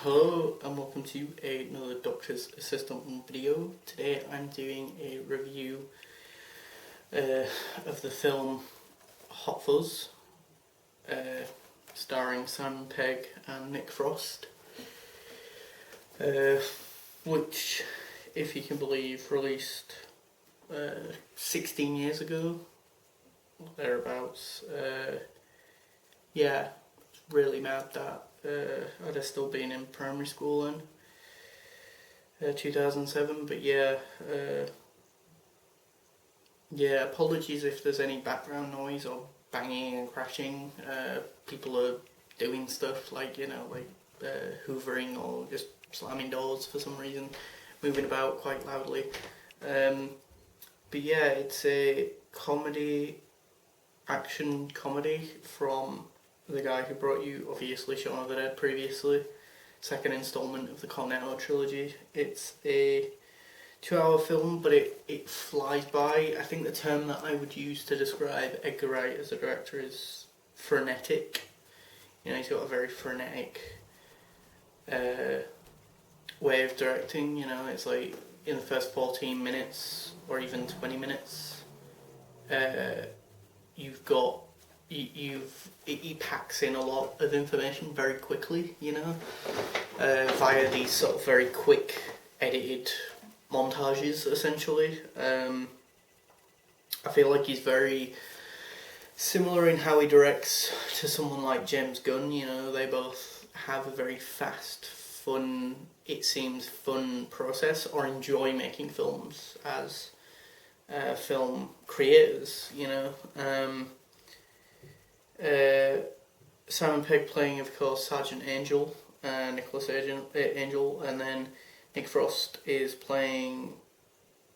Hello and welcome to another Doctor's Assistant video. Today I'm doing a review of the film Hot Fuzz, starring Simon Pegg and Nick Frost, which, if you can believe, released 16 years ago, thereabouts. Yeah, it's really mad that I'd have still been in primary school in 2007, but yeah, apologies if there's any background noise or banging and crashing. People are doing stuff like, hoovering or just slamming doors for some reason, moving about quite loudly. But yeah, it's a action comedy from the guy who brought you, obviously, Shaun of the Dead previously. Second instalment of the Cornetto trilogy. It's a 2-hour film, but it flies by. I think the term that I would use to describe Edgar Wright as a director is frenetic. You know, he's got a very frenetic way of directing. You know, it's like in the first 14 minutes or even 20 minutes, he packs in a lot of information very quickly, you know, via these sort of very quick edited montages, essentially. I feel like he's very similar in how he directs to someone like James Gunn. You know, they both have a very fast, fun process, or enjoy making films as film creators, you know. Simon Pegg playing, of course, Sergeant Angel, Nicholas Angel, and then Nick Frost is playing,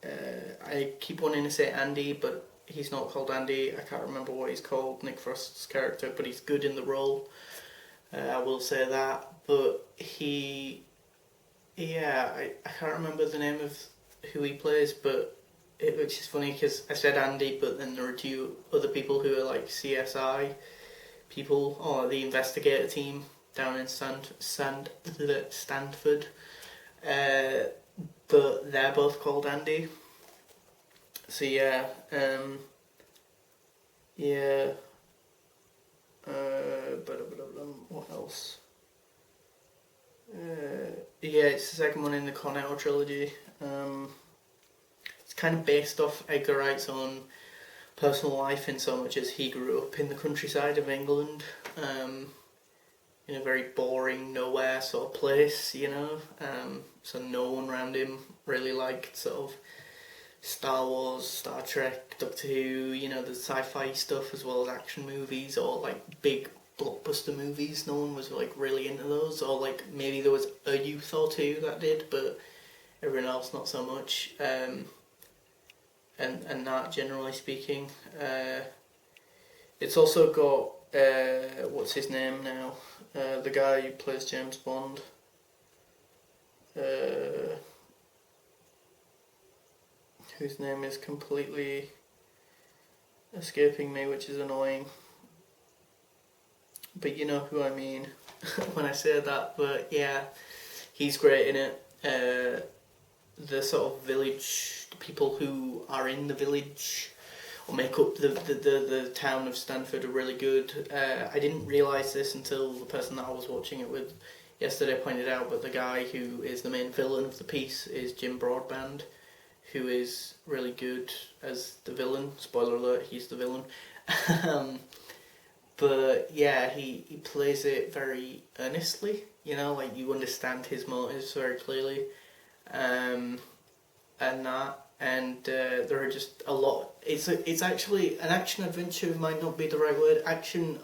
I keep wanting to say Andy, but he's not called Andy. I can't remember what he's called, Nick Frost's character, but he's good in the role, I will say that. But I can't remember the name of who he plays, but which is funny because I said Andy, but then there are two other people who are like CSI people, or the investigator team down in Stanford, but they're both called Andy. So what else? It's the second one in the Cornetto trilogy. It's kind of based off Edgar Wright's own personal life, in so much as he grew up in the countryside of England, in a very boring, nowhere sort of place, you know. So no one around him really liked sort of Star Wars, Star Trek, Doctor Who, you know, the sci-fi stuff, as well as action movies or like big blockbuster movies. No one was like really into those, or like maybe there was a youth or two that did, but everyone else not so much. And that, generally speaking. It's also got, what's his name now? The guy who plays James Bond. Whose name is completely escaping me, which is annoying. But you know who I mean when I say that. But yeah, he's great in it. The sort of village, the people who are in the village or make up the town of Stanford are really good. I didn't realise this until the person that I was watching it with yesterday pointed out, but the guy who is the main villain of the piece is Jim Broadband, who is really good as the villain. Spoiler alert, he's the villain. But yeah, he plays it very earnestly, you know, like you understand his motives very clearly. There are just a lot. It's actually an action adventure, might not be the right word. Action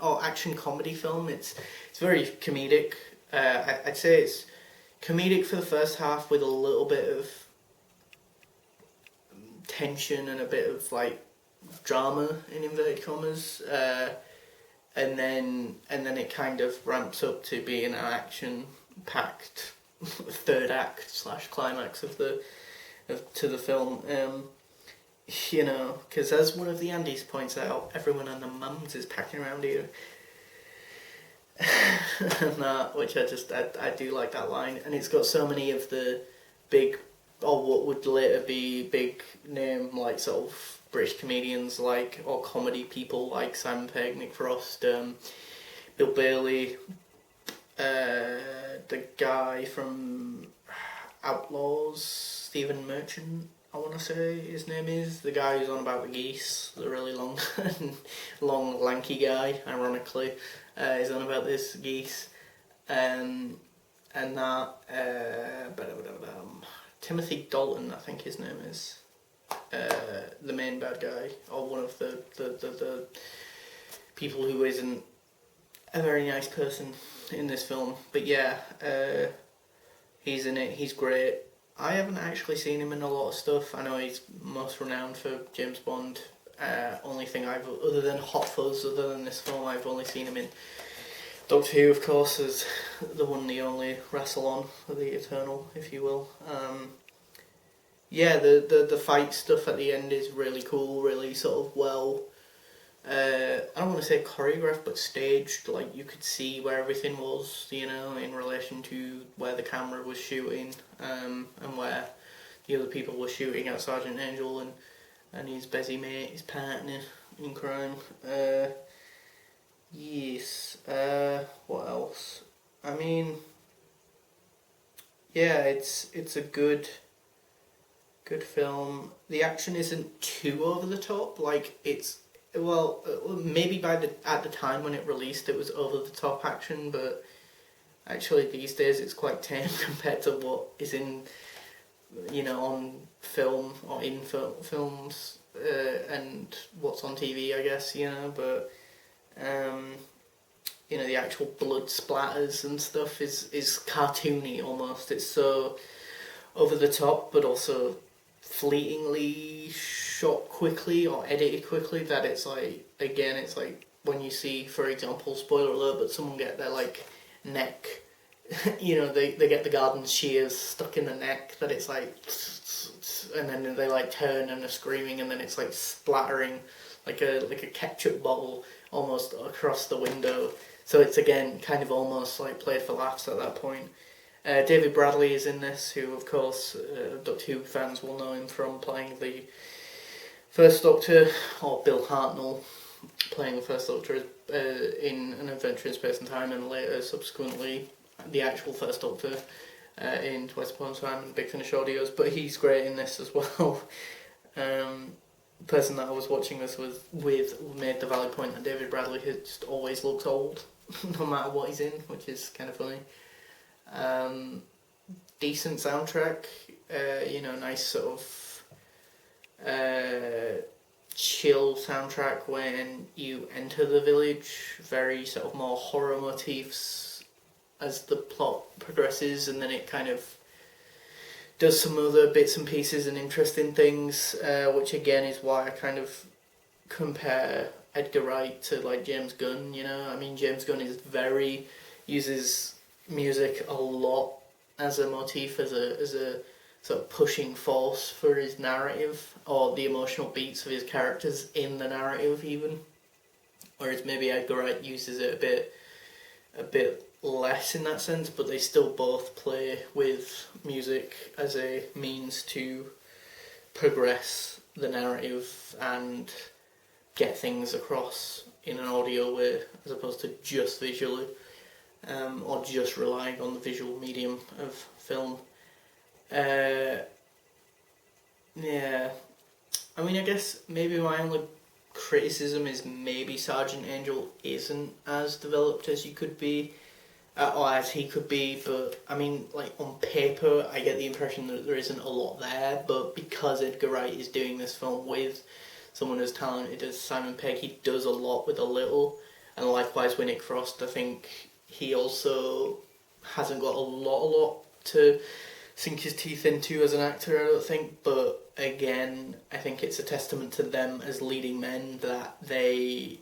comedy film. It's very comedic. I'd say it's comedic for the first half with a little bit of tension and a bit of like drama in inverted commas. And then it kind of ramps up to being an action-packed third act / climax to the film. You know, because as one of the Andys points out, everyone and their mums is packing around here. and that, which I do like that line, and it's got so many of the big, or what would later be big name, like sort of British comedians, like, or comedy people like Simon Pegg, Nick Frost, Bill Bailey, the guy from Outlaws, Stephen Merchant, I want to say his name is, the guy who's on about the geese, the really long, long lanky guy, ironically, is on about this geese, and that, Timothy Dalton, I think his name is, the main bad guy, or one of the people who isn't a very nice person in this film. But yeah, he's in it, he's great. I haven't actually seen him in a lot of stuff. I know he's most renowned for James Bond. Only thing other than Hot Fuzz, other than this film, I've only seen him in Doctor Who, of course, as the one, the only Rassilon, the Eternal, if you will. Yeah, the fight stuff at the end is really cool, really sort of well, I don't want to say choreographed, but staged. Like, you could see where everything was, you know, in relation to where the camera was shooting, and where the other people were shooting at Sergeant Angel and his busy mate, his partner in crime. Yes. What else? I mean, yeah, it's a good film. The action isn't too over the top. Like, it's, well, maybe at the time when it released, it was over the top action, but actually these days it's quite tame compared to what is in, you know, on film or in films, and what's on TV, I guess, you know. But you know, the actual blood splatters and stuff is cartoony almost. It's so over the top, but also fleetingly shot quickly or edited quickly, that it's like, again, it's like when you see, for example, spoiler alert, but someone get their like neck, you know, they get the garden shears stuck in the neck, that it's like, and then they like turn and are screaming, and then it's like splattering like a ketchup bottle almost across the window. So it's, again, kind of almost like played for laughs at that point. David Bradley is in this, who, of course, Doctor Who fans will know him from playing the First Doctor, or Bill Hartnell playing the First Doctor in An Adventure in Space and Time, and later, subsequently, the actual First Doctor in Twice Upon a Time and Big Finish audios. But he's great in this as well. The person that I was watching this with made the valid point that David Bradley just always looks old, no matter what he's in, which is kind of funny. Decent soundtrack, you know, nice sort of chill soundtrack when you enter the village, very sort of more horror motifs as the plot progresses, and then it kind of does some other bits and pieces and interesting things, which again is why I kind of compare Edgar Wright to like James Gunn, you know. I mean, James Gunn uses music a lot as a motif, as a sort of pushing force for his narrative, or the emotional beats of his characters in the narrative even. Whereas maybe Edgar Wright uses it a bit less in that sense, but they still both play with music as a means to progress the narrative and get things across in an audio way, as opposed to just visually, or just relying on the visual medium of film. Yeah, I mean, I guess maybe my only criticism is maybe Sergeant Angel isn't as developed as you could be, or as he could be, but I mean, like, on paper I get the impression that there isn't a lot there, but because Edgar Wright is doing this film with someone as talented as Simon Pegg, he does a lot with a little, and likewise with Nick Frost. I think he also hasn't got a lot to sink his teeth into as an actor, I don't think, but again, I think it's a testament to them as leading men that they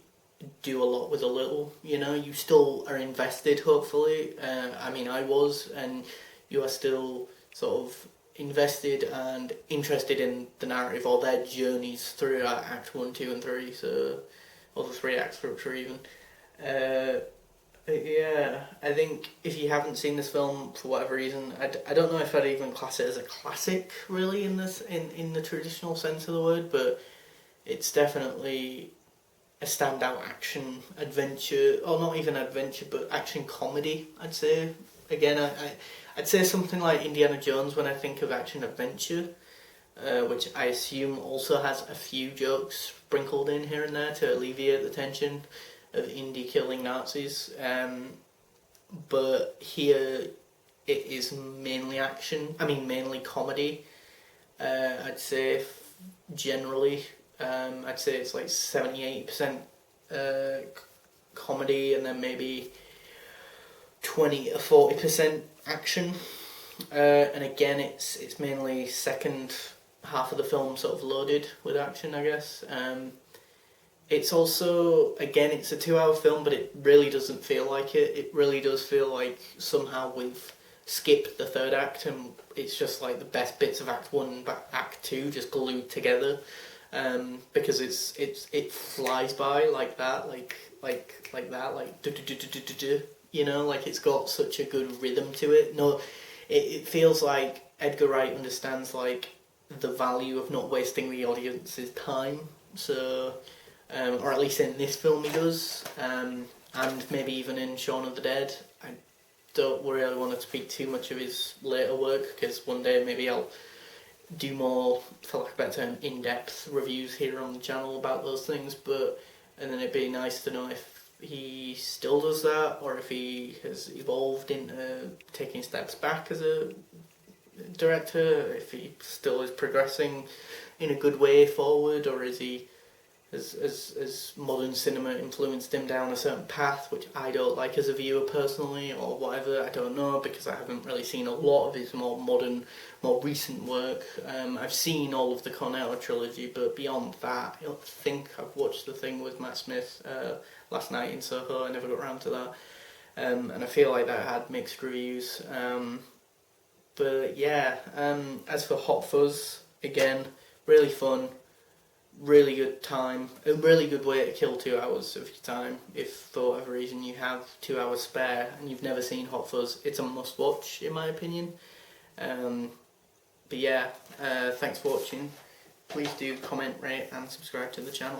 do a lot with a little, you know. You still are invested, hopefully. I mean, I was, and you are still sort of invested and interested in the narrative, or their journeys through Act 1, 2 and 3, so, or the 3 act structure even. Yeah, I think if you haven't seen this film for whatever reason, I don't know if I'd even class it as a classic really in the traditional sense of the word, but it's definitely a standout action adventure, or not even adventure, but action comedy. I'd say again, I'd say something like Indiana Jones when I think of action adventure, which I assume also has a few jokes sprinkled in here and there to alleviate the tension of Indy killing Nazis. But here it is mainly action. I mean, mainly comedy. I'd say generally, I'd say it's like 70-80% comedy, and then maybe 20 or 40% action. And again, it's mainly second half of the film sort of loaded with action, I guess. It's also, again, it's a 2 hour film, but it really doesn't feel like it. It really does feel like somehow we've skipped the third act, and it's just like the best bits of Act 1 and Act 2 just glued together. Because it flies by like that, like that, like do do do do do do. You know, like it's got such a good rhythm to it. No, it feels like Edgar Wright understands like the value of not wasting the audience's time. So, or at least in this film he does, and maybe even in Shaun of the Dead. I don't really want to speak too much of his later work because one day maybe I'll do more, for lack of a better term, in-depth reviews here on the channel about those things. But and then it'd be nice to know if he still does that, or if he has evolved into taking steps back as a director, if he still is progressing in a good way forward, or is he has modern cinema influenced him down a certain path which I don't like as a viewer personally, or whatever. I don't know, because I haven't really seen a lot of his more modern, more recent work. I've seen all of the Cornetto trilogy, but beyond that, I don't think I've watched The Thing with Matt Smith last night in Soho. I never got around to that, and I feel like that had mixed reviews. But yeah, as for Hot Fuzz, again, really fun, really good time, a really good way to kill 2 hours of your time. If for whatever reason you have 2 hours spare and you've never seen Hot Fuzz, it's a must watch in my opinion. But yeah, thanks for watching. Please do comment, rate and subscribe to the channel.